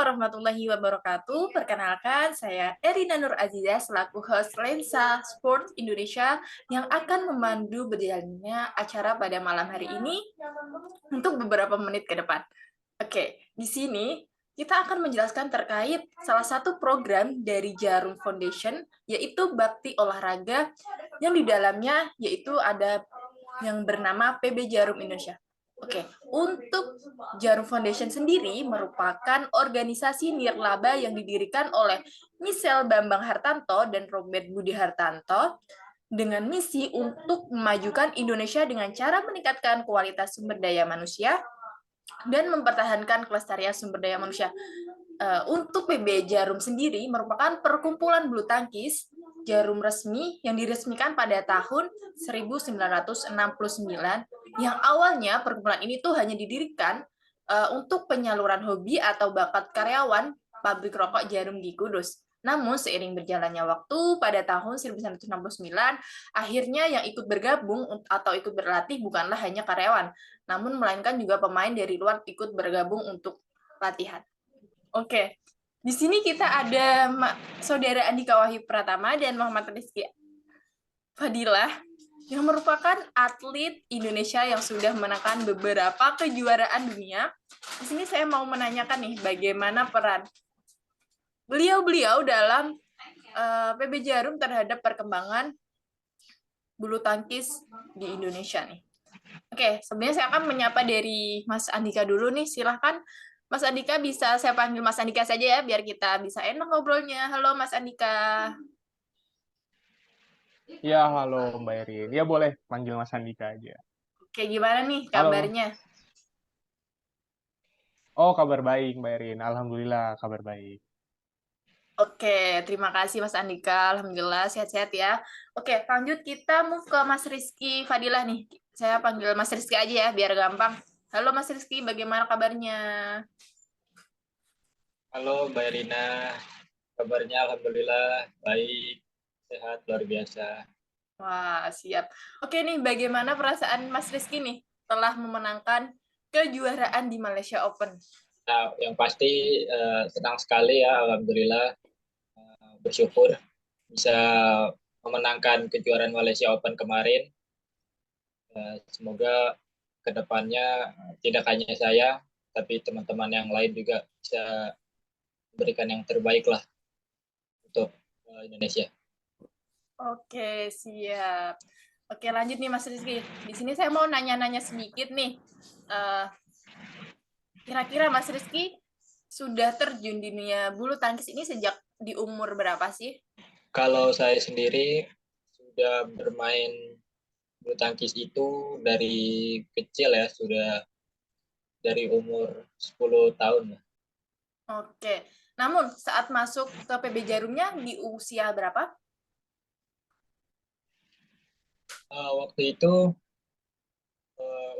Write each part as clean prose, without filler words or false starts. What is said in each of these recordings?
warahmatullahi wabarakatuh. Perkenalkan, saya Erina Nur Aziza selaku host Lensa Sport Indonesia yang akan memandu berjalannya acara pada malam hari ini untuk beberapa menit ke depan. Oke, di sini kita akan menjelaskan terkait salah satu program dari Jarum Foundation, yaitu Bakti Olahraga, yang di dalamnya yaitu ada yang bernama PB Jarum Indonesia. Oke, untuk Jarum Foundation sendiri merupakan organisasi nirlaba yang didirikan oleh Michelle Bambang Hartanto dan Robert Budi Hartanto dengan misi untuk memajukan Indonesia dengan cara meningkatkan kualitas sumber daya manusia dan mempertahankan kelestarian sumber daya manusia. Untuk PB Jarum sendiri merupakan perkumpulan bulu tangkis Jarum resmi yang diresmikan pada tahun 1969, yang awalnya perkumpulan ini tuh hanya didirikan untuk penyaluran hobi atau bakat karyawan pabrik rokok Jarum di Kudus. Namun seiring berjalannya waktu pada tahun 1969, akhirnya yang ikut bergabung atau ikut berlatih bukanlah hanya karyawan, namun melainkan juga pemain dari luar ikut bergabung untuk latihan. Oke, di sini kita ada Saudara Andika Wahyu Pratama dan Muhammad Rizky Fadilah yang merupakan atlet Indonesia yang sudah menangkan beberapa kejuaraan dunia. Di sini saya mau menanyakan nih bagaimana peran beliau dalam PB Jarum terhadap perkembangan bulu tangkis di Indonesia nih. Oke, sebenarnya saya akan menyapa dari Mas Andika dulu nih. Silahkan Mas Andika, bisa saya panggil Mas Andika saja ya, biar kita bisa enak ngobrolnya. Halo Mas Andika. Ya, halo Mbak Erin. Ya boleh panggil Mas Andika aja. Oke, gimana nih Halo. kabarnya? Oh, kabar baik Mbak Erin. Alhamdulillah kabar baik. Oke, terima kasih Mas Andika. Alhamdulillah sehat-sehat ya. Oke, lanjut kita move ke Mas Rizky Fadilah nih. Saya panggil Mas Rizky aja ya, biar gampang. Halo Mas Rizky, bagaimana kabarnya? Halo Mbak Rina, kabarnya Alhamdulillah baik, sehat luar biasa. Wah, siap. Oke nih, bagaimana perasaan Mas Rizky nih telah memenangkan kejuaraan di Malaysia Open? Nah, yang pasti senang sekali ya, Alhamdulillah bersyukur bisa memenangkan kejuaraan Malaysia Open kemarin. Semoga kedepannya tidak hanya saya, tapi teman-teman yang lain juga bisa memberikan yang terbaik lah untuk Indonesia. Oke, siap. Oke, lanjut nih Mas Rizky. Di sini saya mau nanya-nanya sedikit nih. Kira-kira Mas Rizky sudah terjun di dunia bulu tangkis ini sejak di umur berapa sih? Kalau saya sendiri sudah bermain bulu tangkis itu dari kecil ya, sudah dari umur 10 tahun. Oke. Namun saat masuk ke PB Jarumnya di usia berapa? Waktu itu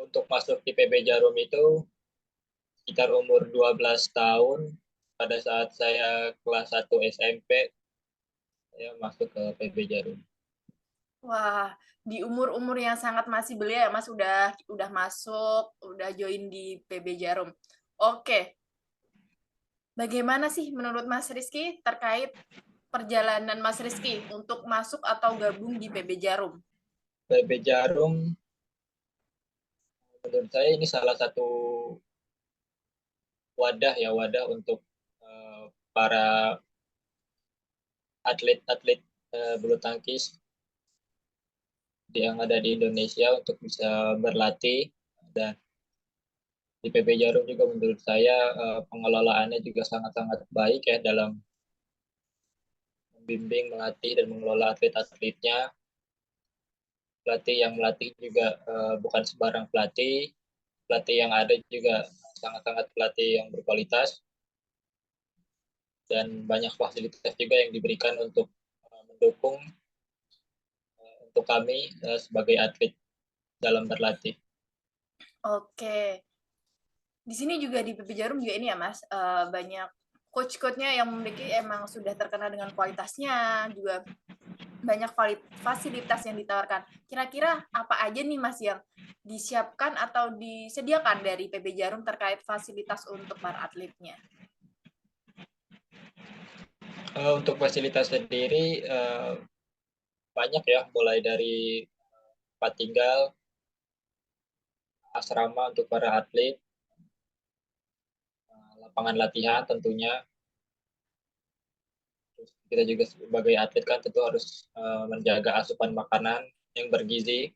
untuk masuk di PB Jarum itu sekitar umur 12 tahun. Pada saat saya kelas 1 SMP, saya masuk ke PB Jarum. Wah, di umur-umur yang sangat masih belia ya Mas, udah masuk, udah join di PB Jarum. Oke. Bagaimana sih menurut Mas Rizky terkait perjalanan Mas Rizky untuk masuk atau gabung di PB Jarum? PB Jarum menurut saya ini salah satu wadah untuk para atlet-atlet bulu tangkis yang ada di Indonesia untuk bisa berlatih. Dan di PB Jarum juga menurut saya pengelolaannya juga sangat-sangat baik ya dalam membimbing, melatih, dan mengelola atlet-atletnya. Pelatih yang melatih juga bukan sembarang pelatih yang ada juga sangat-sangat pelatih yang berkualitas, dan banyak fasilitas juga yang diberikan untuk mendukung untuk kami sebagai atlet dalam berlatih. Oke. Di sini juga di PB Jarum juga ini ya Mas, banyak coach-coachnya yang memiliki emang sudah terkenal dengan kualitasnya, juga banyak fasilitas yang ditawarkan. Kira-kira apa aja nih Mas yang disiapkan atau disediakan dari PB Jarum terkait fasilitas untuk para atletnya? Untuk fasilitas sendiri banyak ya, mulai dari tempat tinggal, asrama untuk para atlet, lapangan latihan tentunya. Terus kita juga sebagai atlet kan tentu harus menjaga asupan makanan yang bergizi,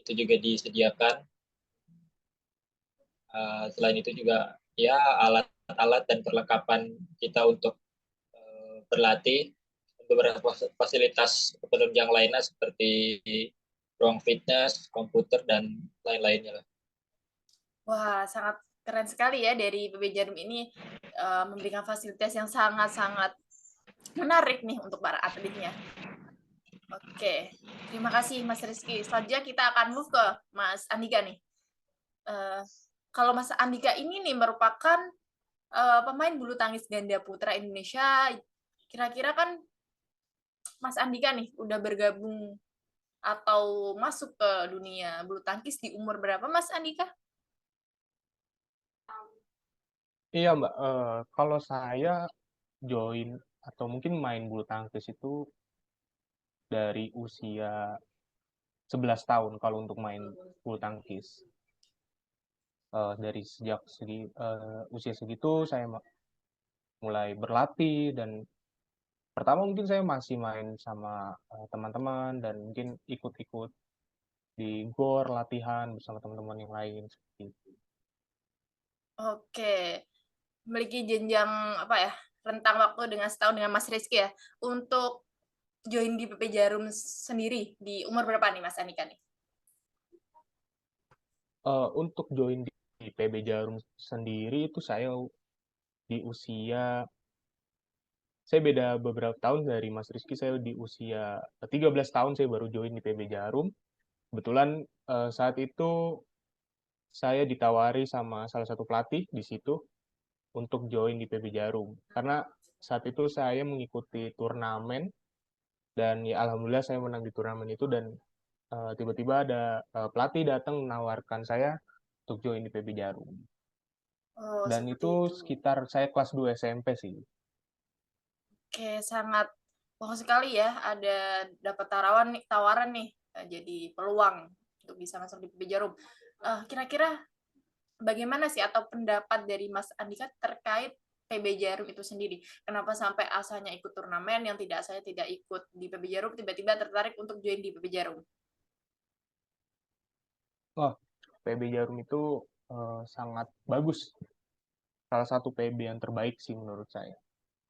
itu juga disediakan. Selain itu juga ya alat-alat dan perlengkapan kita untuk berlatih, beberapa fasilitas penunjang lainnya seperti ruang fitness, komputer, dan lain-lainnya. Wah, sangat keren sekali ya dari PB Jarum ini memberikan fasilitas yang sangat-sangat menarik nih untuk para atletnya. Oke, terima kasih Mas Rizky. Selanjutnya kita akan move ke Mas Andika nih. Kalau Mas Andika ini nih merupakan pemain bulu tangkis ganda putra Indonesia. Kira-kira kan Mas Andika nih udah bergabung atau masuk ke dunia bulu tangkis di umur berapa Mas Andika? Iya Mbak, kalau saya join atau mungkin main bulu tangkis itu dari usia 11 tahun kalau untuk main bulu tangkis. Dari sejak usia segitu saya mulai berlatih dan pertama mungkin saya masih main sama teman-teman dan mungkin ikut-ikut di GOR latihan bersama teman-teman yang lain seperti itu. Oke, memiliki jenjang apa ya, rentang waktu dengan setahun dengan Mas Rizky ya. Untuk join di PP Jarum sendiri di umur berapa nih Mas Andika nih? Untuk join di PB Jarum sendiri itu saya di usia saya beda beberapa tahun dari Mas Rizky. Saya di usia 13 tahun saya baru join di PB Jarum. Kebetulan saat itu saya ditawari sama salah satu pelatih di situ untuk join di PB Jarum. Karena saat itu saya mengikuti turnamen dan ya alhamdulillah saya menang di turnamen itu dan tiba-tiba ada pelatih datang menawarkan saya untuk join di PB Jarum. Oh, Dan seperti itu itu. sekitar saya kelas 2 SMP sih. Oke, sangat bagus sekali ya ada dapat tawaran nih jadi peluang untuk bisa masuk di PB Jarum. Kira-kira bagaimana sih atau pendapat dari Mas Andika terkait PB Jarum itu sendiri? Kenapa sampai asalnya ikut turnamen yang tidak saya tidak ikut di PB Jarum tiba-tiba tertarik untuk join di PB Jarum? Wah, PB Jarum itu sangat bagus. Salah satu PB yang terbaik sih menurut saya.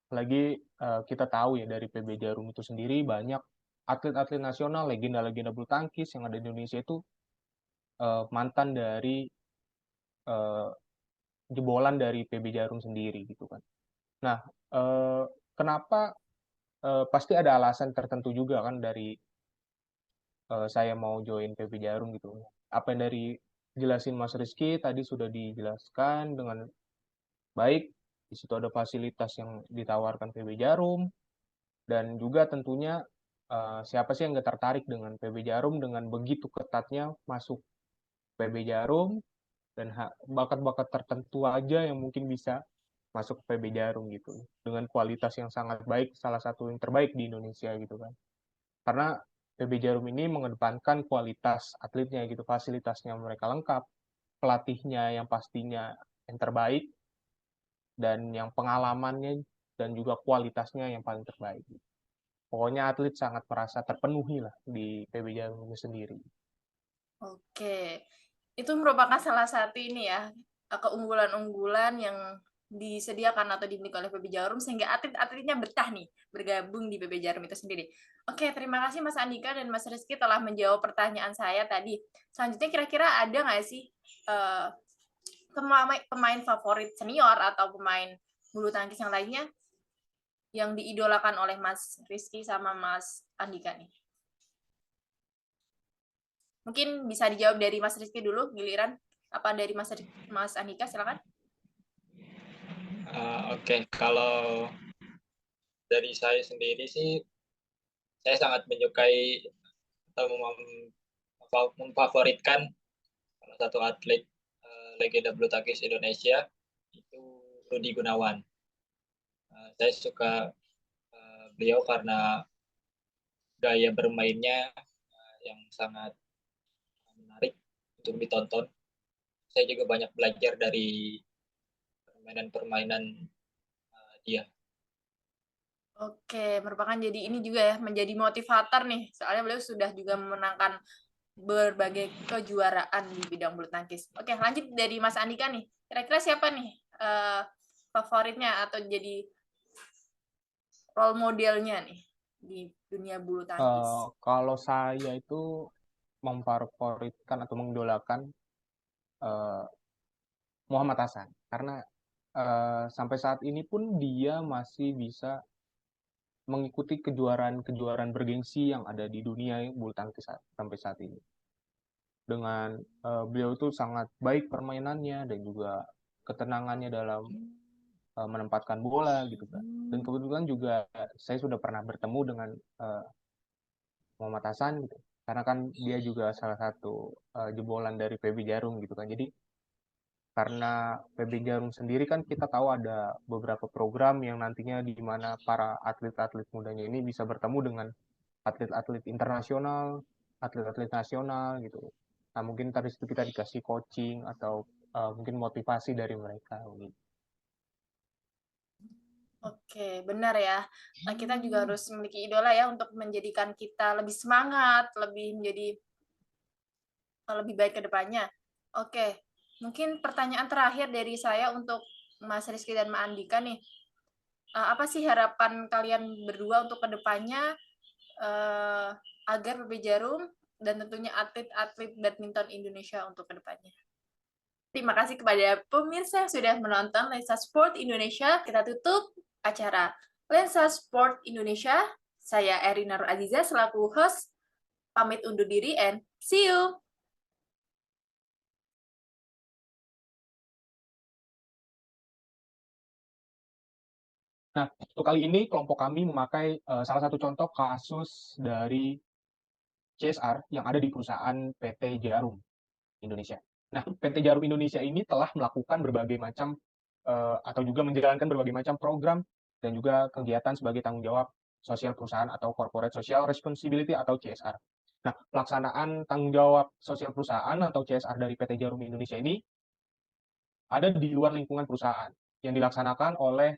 Lagi kita tahu ya dari PB Jarum itu sendiri banyak atlet-atlet nasional, legenda-legenda bulu tangkis yang ada di Indonesia itu mantan dari eh, jebolan dari PB Jarum sendiri gitu kan. Nah, kenapa pasti ada alasan tertentu juga kan dari saya mau join PB Jarum gitu. Apa yang dari jelasin Mas Rizky tadi sudah dijelaskan dengan baik. Di situ ada fasilitas yang ditawarkan PB Jarum dan juga tentunya siapa sih yang nggak tertarik dengan PB Jarum dengan begitu ketatnya masuk PB Jarum dan bakat-bakat tertentu aja yang mungkin bisa masuk ke PB Jarum gitu dengan kualitas yang sangat baik, salah satu yang terbaik di Indonesia gitu kan. Karena PB Jarum ini mengedepankan kualitas atletnya gitu, fasilitasnya mereka lengkap, pelatihnya yang pastinya yang terbaik dan yang pengalamannya dan juga kualitasnya yang paling terbaik. Pokoknya atlet sangat merasa terpenuhi lah di PB Jarum ini sendiri. Oke, itu merupakan salah satu ini ya, keunggulan-unggulan yang disediakan atau dimiliki oleh PB Jarum sehingga atlet-atletnya betah nih bergabung di PB Jarum itu sendiri. Oke, terima kasih Mas Andika dan Mas Rizky telah menjawab pertanyaan saya tadi. Selanjutnya kira-kira ada nggak sih pemain favorit senior atau pemain bulu tangkis yang lainnya yang diidolakan oleh Mas Rizky sama Mas Andika nih? Mungkin bisa dijawab dari Mas Rizky dulu, giliran. Apa dari Mas Andika, silakan. Oke, kalau dari saya sendiri sih, saya sangat menyukai atau memfavoritkan salah satu atlet legenda bulu tangkis Indonesia itu Rudi Gunawan. Saya suka beliau karena gaya bermainnya yang sangat menarik untuk ditonton. Saya juga banyak belajar dari permainan-permainan dia. Oke, merupakan jadi ini juga ya, menjadi motivator nih. Soalnya beliau sudah juga memenangkan berbagai kejuaraan di bidang bulu tangkis. Oke, lanjut dari Mas Andika nih. Kira-kira siapa nih favoritnya atau jadi role modelnya nih di dunia bulu tangkis? Kalau saya itu memfavoritkan atau mengidolakan eh, Muhammad Hasan karena sampai saat ini pun dia masih bisa mengikuti kejuaraan-kejuaraan bergengsi yang ada di dunia bulu tangkis sampai saat ini. Dengan beliau itu sangat baik permainannya dan juga ketenangannya dalam menempatkan bola gitu kan. Dan kebetulan juga saya sudah pernah bertemu dengan Muhammad Hasan gitu. Karena kan dia juga salah satu jebolan dari PB Jarum gitu kan. Jadi karena PB Jarum sendiri kan kita tahu ada beberapa program yang nantinya di mana para atlet-atlet mudanya ini bisa bertemu dengan atlet-atlet internasional, atlet-atlet nasional gitu. Nah, mungkin dari situ kita dikasih coaching atau mungkin motivasi dari mereka gitu. Oke, benar ya. Nah, kita juga harus memiliki idola ya untuk menjadikan kita lebih semangat, lebih menjadi lebih baik ke depannya. Oke, mungkin pertanyaan terakhir dari saya untuk Mas Rizky dan Mbak Andika nih. Apa sih harapan kalian berdua untuk ke depannya agar PB Jarum dan tentunya atlet-atlet badminton Indonesia untuk ke depannya? Terima kasih kepada pemirsa yang sudah menonton Lensa Sport Indonesia. Kita tutup acara Lensa Sport Indonesia. Saya Erina Nur Aziza selaku host. Pamit undur diri and see you! Nah, untuk kali ini kelompok kami memakai salah satu contoh kasus dari CSR yang ada di perusahaan PT Jarum Indonesia. Nah, PT Jarum Indonesia ini telah melakukan berbagai macam atau juga menjalankan berbagai macam program dan juga kegiatan sebagai tanggung jawab sosial perusahaan atau corporate social responsibility atau CSR. Nah, pelaksanaan tanggung jawab sosial perusahaan atau CSR dari PT Jarum Indonesia ini ada di luar lingkungan perusahaan yang dilaksanakan oleh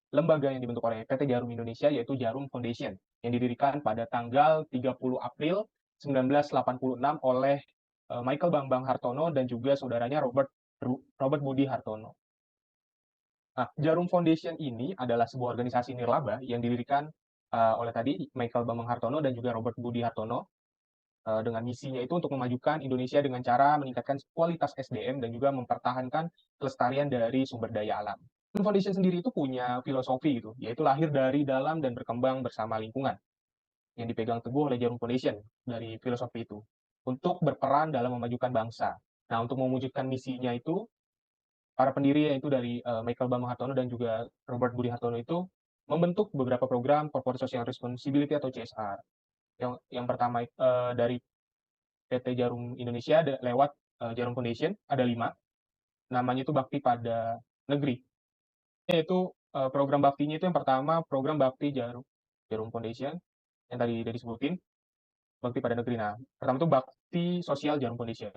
lembaga yang dibentuk oleh PT Jarum Indonesia yaitu Jarum Foundation yang didirikan pada tanggal 30 April 1986 oleh Michael Bambang Hartono dan juga saudaranya Robert Budi Hartono. Nah, Jarum Foundation ini adalah sebuah organisasi nirlaba yang didirikan oleh tadi Michael Bambang Hartono dan juga Robert Budi Hartono dengan misinya itu untuk memajukan Indonesia dengan cara meningkatkan kualitas SDM dan juga mempertahankan kelestarian dari sumber daya alam. Foundation sendiri itu punya filosofi gitu, yaitu lahir dari dalam dan berkembang bersama lingkungan yang dipegang teguh oleh Jarum Foundation dari filosofi itu untuk berperan dalam memajukan bangsa. Nah, untuk mewujudkan misinya itu para pendiri yaitu dari Michael Bambang Hartono dan juga Robert Budi Hartono itu membentuk beberapa program corporate social responsibility atau CSR. Yang pertama dari PT Jarum Indonesia lewat Jarum Foundation ada 5. Namanya itu Bakti pada Negeri. Yaitu program baktinya itu yang pertama program Bakti Jarum Foundation yang tadi udah disebutin, Bakti pada Negeri. Nah, pertama itu Bakti Sosial Jarum Foundation.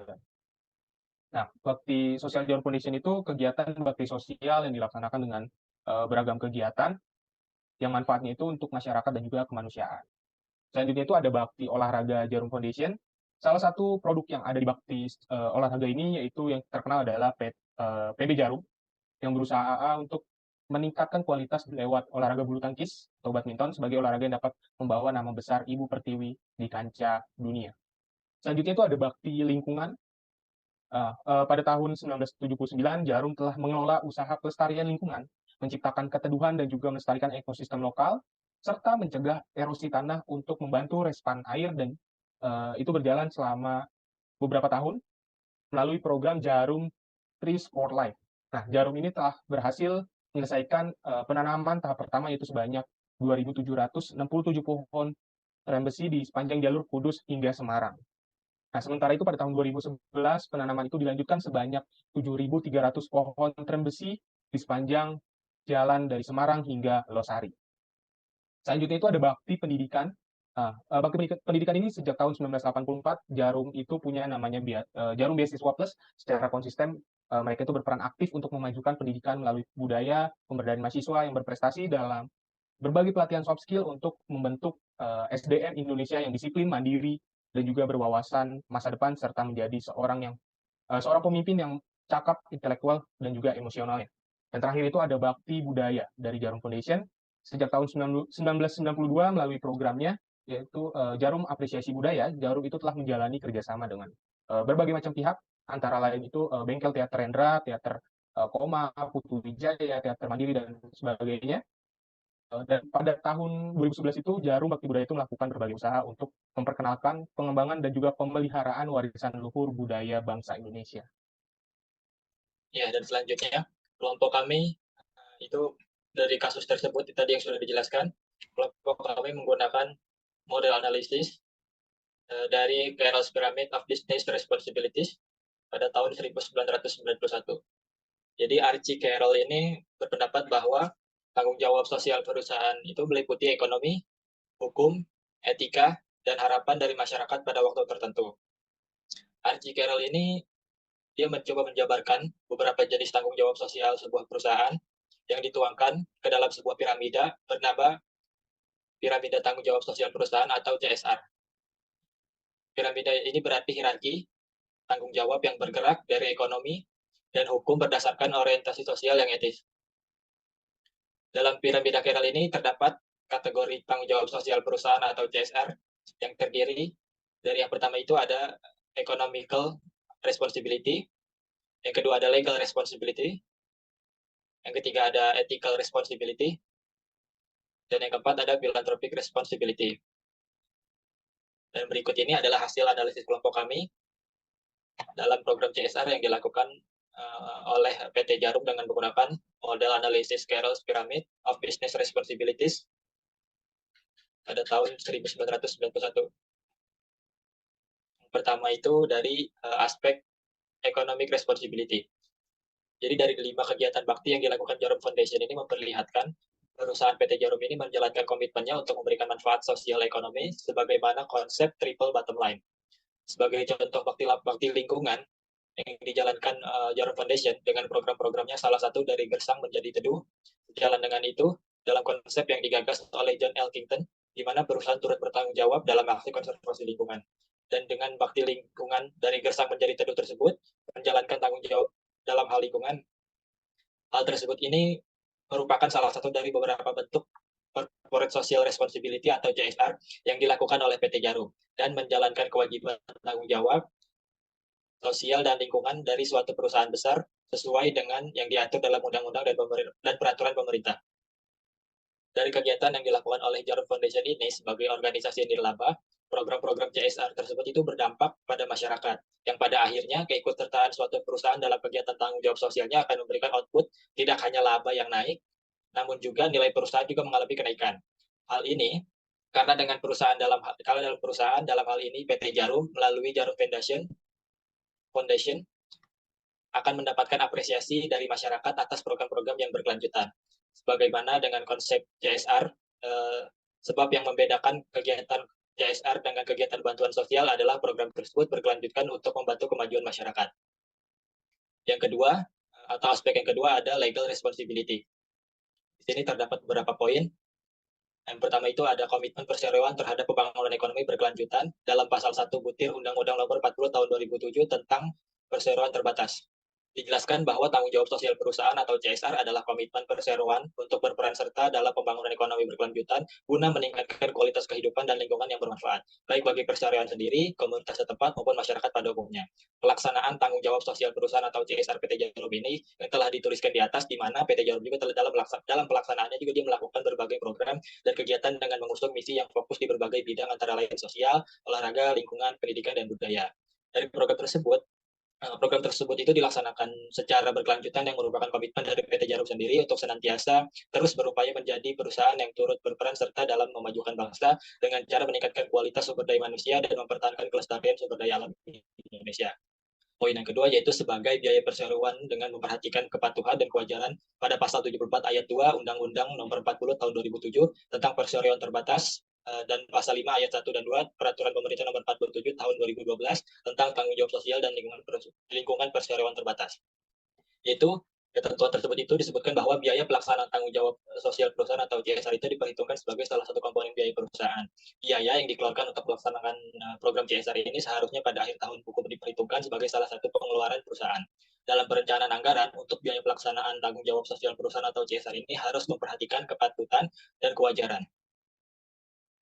Nah, Bakti Sosial Jarum Foundation itu kegiatan bakti sosial yang dilaksanakan dengan beragam kegiatan yang manfaatnya itu untuk masyarakat dan juga kemanusiaan. Selanjutnya itu ada Bakti Olahraga Jarum Foundation. Salah satu produk yang ada di Bakti olahraga ini yaitu yang terkenal adalah PB Jarum yang berusaha untuk meningkatkan kualitas lewat olahraga bulu tangkis atau badminton sebagai olahraga yang dapat membawa nama besar Ibu Pertiwi di kancah dunia. Selanjutnya itu ada Bakti Lingkungan. Pada tahun 1979, Jarum telah mengelola usaha pelestarian lingkungan, menciptakan keteduhan dan juga melestarikan ekosistem lokal, serta mencegah erosi tanah untuk membantu respan air dan itu berjalan selama beberapa tahun melalui program Jarum Trees for Life. Nah, Jarum ini telah berhasil menyelesaikan penanaman tahap pertama yaitu sebanyak 2.767 pohon rem besi di sepanjang jalur Kudus hingga Semarang. Nah, sementara itu pada tahun 2011 penanaman itu dilanjutkan sebanyak 7.300 pohon rem besi di sepanjang jalan dari Semarang hingga Losari. Selanjutnya itu ada bakti pendidikan. Bakti pendidikan ini sejak tahun 1984, Jarum itu punya namanya Jarum Beasiswa Plus. Secara konsisten, mereka itu berperan aktif untuk memajukan pendidikan melalui budaya, pemberdayaan mahasiswa yang berprestasi dalam berbagi pelatihan soft skill untuk membentuk SDM Indonesia yang disiplin, mandiri, dan juga berwawasan masa depan, serta menjadi seorang pemimpin yang cakap, intelektual, dan juga emosionalnya. Dan terakhir itu ada bakti budaya dari Jarum Foundation. Sejak tahun 1992 melalui programnya, yaitu Jarum Apresiasi Budaya, Jarum itu telah menjalani kerjasama dengan berbagai macam pihak, antara lain itu Bengkel Teater Rendra, Teater Koma, Putu Wijaya, Teater Mandiri, dan sebagainya. Dan pada tahun 2011 itu Jarum Bakti Budaya itu melakukan berbagai usaha untuk memperkenalkan pengembangan dan juga pemeliharaan warisan luhur budaya bangsa Indonesia. Ya, dan selanjutnya kelompok kami itu dari kasus tersebut tadi yang sudah dijelaskan, kelompok kami menggunakan model analisis dari Carroll's Pyramid of Business Responsibilities pada tahun 1991. Jadi Archie Carroll ini berpendapat bahwa tanggung jawab sosial perusahaan itu meliputi ekonomi, hukum, etika, dan harapan dari masyarakat pada waktu tertentu. Archie Carroll ini dia mencoba menjabarkan beberapa jenis tanggung jawab sosial sebuah perusahaan yang dituangkan ke dalam sebuah piramida bernama Piramida Tanggung Jawab Sosial Perusahaan atau CSR. Piramida ini berarti hierarki tanggung jawab yang bergerak dari ekonomi dan hukum berdasarkan orientasi sosial yang etis. Dalam piramida Carroll ini terdapat kategori tanggung jawab sosial perusahaan atau CSR yang terdiri dari yang pertama itu ada economical responsibility, yang kedua ada legal responsibility, yang ketiga ada ethical responsibility, dan yang keempat ada philanthropic responsibility. Dan berikut ini adalah hasil analisis kelompok kami dalam program CSR yang dilakukan oleh PT Jarum dengan menggunakan model analisis Carroll's Pyramid of Business Responsibilities pada tahun 1991. Pertama itu dari aspek economic responsibility. Jadi dari 5 kegiatan bakti yang dilakukan Jarum Foundation ini memperlihatkan perusahaan PT Jarum ini menjalankan komitmennya untuk memberikan manfaat sosial ekonomi sebagaimana konsep triple bottom line. Sebagai contoh bakti lingkungan yang dijalankan Jarum Foundation dengan program-programnya, salah satu dari Gersang Menjadi Teduh. Sejalan dengan itu, dalam konsep yang digagas oleh John Elkington, di mana perusahaan turut bertanggung jawab dalam aksi konservasi lingkungan. Dan dengan bakti lingkungan dari Gersang Menjadi Teduh tersebut, menjalankan tanggung jawab dalam hal lingkungan. Hal tersebut ini merupakan salah satu dari beberapa bentuk corporate social responsibility atau CSR yang dilakukan oleh PT Jarum dan menjalankan kewajiban tanggung jawab sosial dan lingkungan dari suatu perusahaan besar sesuai dengan yang diatur dalam undang-undang dan peraturan pemerintah. Dari kegiatan yang dilakukan oleh Jarum Foundation ini sebagai organisasi nirlaba, program-program CSR tersebut itu berdampak pada masyarakat, yang pada akhirnya keikutsertaan suatu perusahaan dalam kegiatan tanggung jawab sosialnya akan memberikan output tidak hanya laba yang naik, namun juga nilai perusahaan juga mengalami kenaikan. Hal ini karena dengan perusahaan dalam hal ini PT Jarum melalui Jarum Foundation akan mendapatkan apresiasi dari masyarakat atas program-program yang berkelanjutan. Sebagaimana dengan konsep CSR, sebab yang membedakan kegiatan CSR dengan kegiatan bantuan sosial adalah program tersebut berkelanjutan untuk membantu kemajuan masyarakat. Yang kedua, atau aspek yang kedua ada legal responsibility. Di sini terdapat beberapa poin. Yang pertama itu ada komitmen perseroan terhadap pembangunan ekonomi berkelanjutan dalam pasal 1 butir Undang-Undang Nomor 40 Tahun 2007 tentang perseroan terbatas. Dijelaskan bahwa tanggung jawab sosial perusahaan atau CSR adalah komitmen perseroan untuk berperan serta dalam pembangunan ekonomi berkelanjutan guna meningkatkan kualitas kehidupan dan lingkungan yang bermanfaat, baik bagi perseroan sendiri, komunitas setempat, maupun masyarakat pada umumnya. Pelaksanaan tanggung jawab sosial perusahaan atau CSR PT Jarum ini yang telah dituliskan di atas, di mana PT Jarum juga telah dalam pelaksanaannya juga dia melakukan berbagai program dan kegiatan dengan mengusung misi yang fokus di berbagai bidang antara lain sosial, olahraga, lingkungan, pendidikan, dan budaya. Dari program tersebut itu dilaksanakan secara berkelanjutan yang merupakan komitmen dari PT Jarum sendiri untuk senantiasa terus berupaya menjadi perusahaan yang turut berperan serta dalam memajukan bangsa dengan cara meningkatkan kualitas sumber daya manusia dan mempertahankan kelestarian sumber daya alam di Indonesia. Poin yang kedua yaitu sebagai biaya perseroan dengan memperhatikan kepatuhan dan kewajaran pada pasal 74 ayat 2 Undang-Undang Nomor 40 Tahun 2007 tentang perseroan terbatas dan pasal 5 ayat 1 dan 2 Peraturan Pemerintah Nomor 47 Tahun 2012 tentang tanggung jawab sosial dan lingkungan perseroan terbatas. Yaitu ketentuan tersebut itu disebutkan bahwa biaya pelaksanaan tanggung jawab sosial perusahaan atau CSR itu diperhitungkan sebagai salah satu komponen biaya perusahaan. Biaya yang dikeluarkan untuk melaksanakan program CSR ini seharusnya pada akhir tahun hukum diperhitungkan sebagai salah satu pengeluaran perusahaan. Dalam perencanaan anggaran untuk biaya pelaksanaan tanggung jawab sosial perusahaan atau CSR ini harus memperhatikan kepatutan dan kewajaran.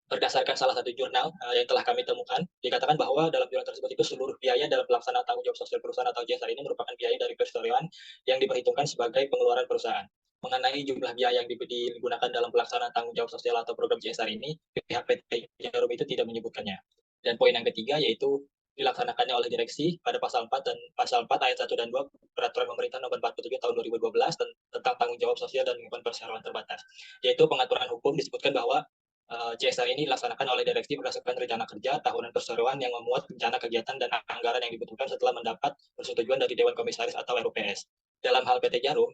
Berdasarkan salah satu jurnal yang telah kami temukan, dikatakan bahwa dalam jurnal tersebut itu seluruh biaya dalam pelaksanaan tanggung jawab sosial perusahaan atau CSR ini merupakan biaya dari perseroan yang diperhitungkan sebagai pengeluaran perusahaan. Mengenai jumlah biaya yang digunakan dalam pelaksanaan tanggung jawab sosial atau program CSR ini, pihak PT Jarum itu tidak menyebutkannya. Dan poin yang ketiga yaitu dilaksanakannya oleh direksi pada pasal 4 dan pasal 4 ayat 1 dan 2 Peraturan Pemerintah Nomor 47 Tahun 2012 tentang tanggung jawab sosial dan lingkungan perseroan terbatas. Yaitu pengaturan hukum disebutkan bahwa CSR ini dilaksanakan oleh direksi berdasarkan rencana kerja tahunan perseroan yang memuat rencana kegiatan dan anggaran yang dibutuhkan setelah mendapat persetujuan dari Dewan Komisaris atau RUPS. Dalam hal PT Jarum,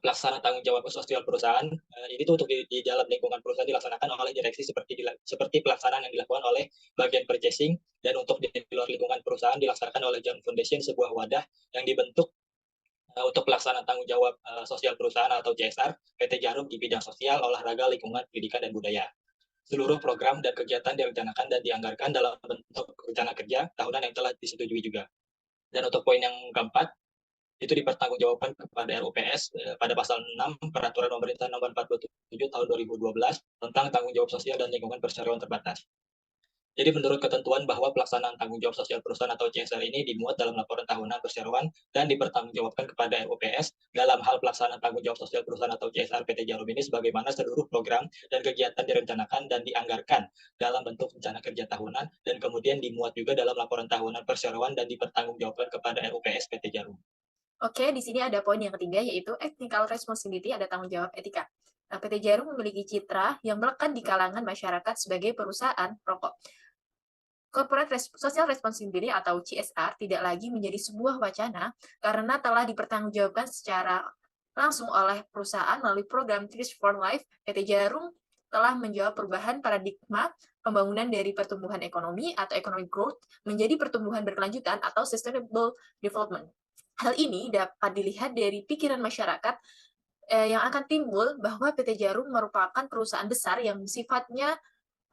pelaksanaan tanggung jawab sosial perusahaan ini tuh untuk di dalam lingkungan perusahaan dilaksanakan oleh direksi seperti pelaksanaan yang dilakukan oleh bagian purchasing, dan untuk di luar lingkungan perusahaan dilaksanakan oleh Jarum Foundation, sebuah wadah yang dibentuk untuk pelaksanaan tanggung jawab sosial perusahaan atau CSR PT Jarum di bidang sosial, olahraga, lingkungan, pendidikan, dan budaya. Seluruh program dan kegiatan direncanakan dan dianggarkan dalam bentuk rencana kerja tahunan yang telah disetujui juga. Dan untuk poin yang keempat, itu dipertanggungjawabkan kepada RUPS pada pasal 6 Peraturan Pemerintah Nomor 47 Tahun 2012 tentang tanggung jawab sosial dan lingkungan perseroan terbatas. Jadi menurut ketentuan bahwa pelaksanaan tanggung jawab sosial perusahaan atau CSR ini dimuat dalam laporan tahunan perseroan dan dipertanggungjawabkan kepada RUPS dalam hal pelaksanaan tanggung jawab sosial perusahaan atau CSR PT Jarum ini sebagaimana seluruh program dan kegiatan direncanakan dan dianggarkan dalam bentuk rencana kerja tahunan dan kemudian dimuat juga dalam laporan tahunan perseroan dan dipertanggungjawabkan kepada RUPS PT Jarum. Oke, di sini ada poin yang ketiga, yaitu ethical responsibility, ada tanggung jawab etika. Nah, PT Jarum memiliki citra yang melekat di kalangan masyarakat sebagai perusahaan rokok. Corporate Social Responsibility atau CSR tidak lagi menjadi sebuah wacana karena telah dipertanggungjawabkan secara langsung oleh perusahaan melalui program Trees for Life. PT Jarum telah menjawab perubahan paradigma pembangunan dari pertumbuhan ekonomi atau economic growth menjadi pertumbuhan berkelanjutan atau sustainable development. Hal ini dapat dilihat dari pikiran masyarakat yang akan timbul bahwa PT Jarum merupakan perusahaan besar yang sifatnya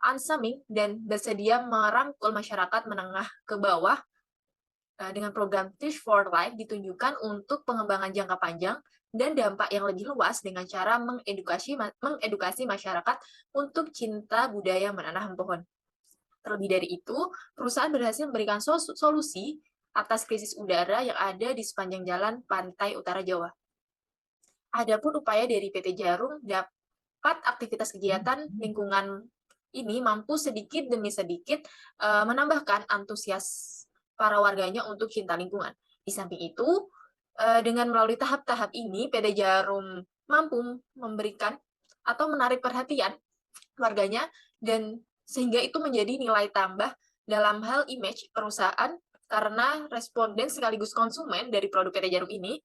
unsuming dan bersedia merangkul masyarakat menengah ke bawah dengan program Teach for Life ditunjukkan untuk pengembangan jangka panjang dan dampak yang lebih luas dengan cara mengedukasi masyarakat untuk cinta budaya menanam pohon. Terlebih dari itu, perusahaan berhasil memberikan solusi atas krisis udara yang ada di sepanjang jalan pantai utara Jawa. Adapun upaya dari PT Jarum dapat aktivitas kegiatan lingkungan ini mampu sedikit demi sedikit menambahkan antusias para warganya untuk cinta lingkungan. Di samping itu, dengan melalui tahap-tahap ini, PT Jarum mampu memberikan atau menarik perhatian warganya, dan sehingga itu menjadi nilai tambah dalam hal image perusahaan karena responden sekaligus konsumen dari produk PT Jarum ini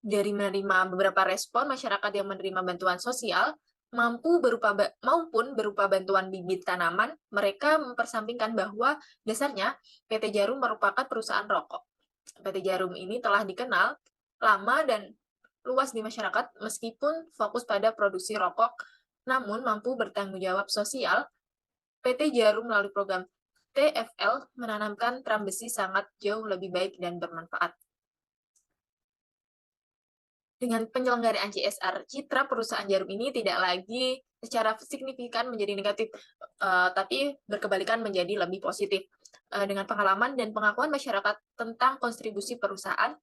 dari menerima beberapa respon masyarakat yang menerima bantuan sosial maupun berupa bantuan bibit tanaman, mereka mempersampingkan bahwa dasarnya PT Jarum merupakan perusahaan rokok. PT Jarum ini telah dikenal lama dan luas di masyarakat meskipun fokus pada produksi rokok, namun mampu bertanggung jawab sosial. PT Jarum melalui program TFL menanamkan terang besi sangat jauh lebih baik dan bermanfaat. Dengan penyelenggaraan CSR, citra perusahaan Jarum ini tidak lagi secara signifikan menjadi negatif, tapi berkebalikan menjadi lebih positif. Dengan pengalaman dan pengakuan masyarakat tentang kontribusi perusahaan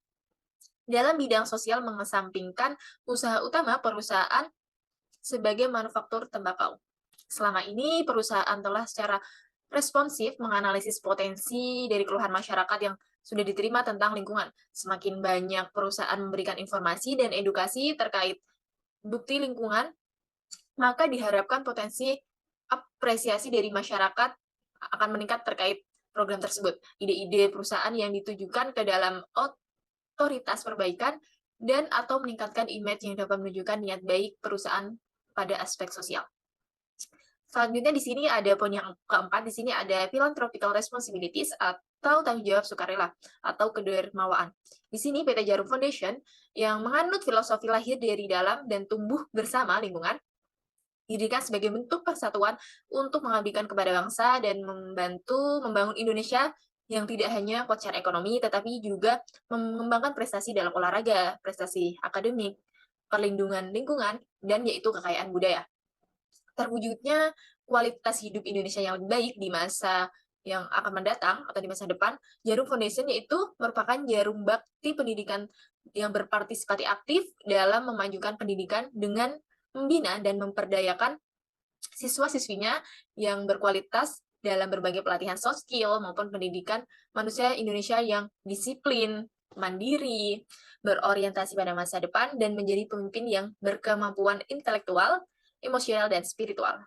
dalam bidang sosial mengesampingkan usaha utama perusahaan sebagai manufaktur tembakau. Selama ini, perusahaan telah secara responsif menganalisis potensi dari keluhan masyarakat yang sudah diterima tentang lingkungan. Semakin banyak perusahaan memberikan informasi dan edukasi terkait bukti lingkungan, maka diharapkan potensi apresiasi dari masyarakat akan meningkat terkait program tersebut. Ide-ide perusahaan yang ditujukan ke dalam otoritas perbaikan dan atau meningkatkan image yang dapat menunjukkan niat baik perusahaan pada aspek sosial. Selanjutnya di sini ada poin yang keempat, di sini ada philanthropical responsibilities atau tanggung jawab sukarela atau kedermawaan. Di sini PT Jarum Foundation yang menganut filosofi lahir dari dalam dan tumbuh bersama lingkungan didirikan sebagai bentuk persatuan untuk mengabdikan kepada bangsa dan membantu membangun Indonesia yang tidak hanya kuat secara ekonomi, tetapi juga mengembangkan prestasi dalam olahraga, prestasi akademik, perlindungan lingkungan, dan yaitu kekayaan budaya. Terwujudnya kualitas hidup Indonesia yang lebih baik di masa yang akan mendatang atau di masa depan, Jarum Foundation yaitu merupakan jarum bakti pendidikan yang berpartisipasi aktif dalam memajukan pendidikan dengan membina dan memperdayakan siswa-siswinya yang berkualitas dalam berbagai pelatihan soft skill maupun pendidikan manusia Indonesia yang disiplin, mandiri, berorientasi pada masa depan, dan menjadi pemimpin yang berkemampuan intelektual, emosional, dan spiritual.